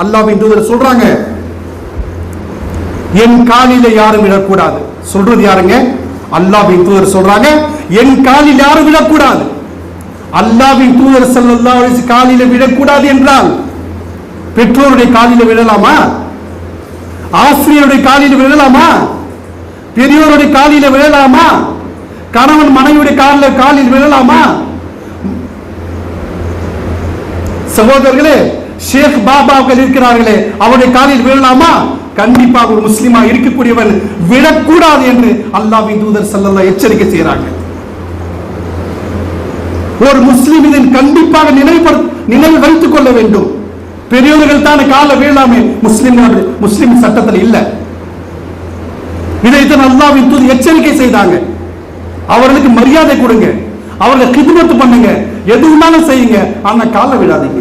அல்லாஹ்வின் தூதர் சொல்றாங்க, என் காலில யாரும் விழக்கூடாது. சொல்றது யாருங்க? அல்லாஹ்வின் தூதர் சொல்றாங்க, என் காலில் யாரும் விழக்கூடாது. அல்லாஹ்வின் தூதர் ஸல்லல்லாஹு அலைஹி வஸல்லம் காலில விழக்கூடாது என்றால் பெற்றோருடைய காலில விழலாமா? ஆசிரியருடைய காலில விழலாமா? பெரியோருடைய காலில விழலாமா? கணவன் மனைவியுடைய காலில் விழலாமா? சகோதரர்களே, ஷேக் பாபாக்கள் இருக்கிறார்களே, அவருடைய காலில் விழலாமா? கண்டிப்பாக ஒரு முஸ்லிமா இருக்கக்கூடியவன் விழக்கூடாது என்று அல்லாஹ்வின் தூதர் ஸல்லல்லாஹு எச்சரிக்கை செய்கிறாங்க. ஒரு முஸ்லிம் இதன் கண்டிப்பாக நினைவில் வைத்துக் கொள்ள வேண்டும். பெரியவர்கள் தான் கால விழலாமே, முஸ்லிம் சட்டத்தில் இல்ல. இதைத்தான் அல்லாஹ்வின் தூதர் எச்சரிக்கை செய்தாங்க. அவர்களுக்கு மரியாதை கொடுங்க, அவர்களை கிதுமத் பண்ணுங்க, எதுனாலும் செய்யுங்க, ஆனா கால விழாதீங்க.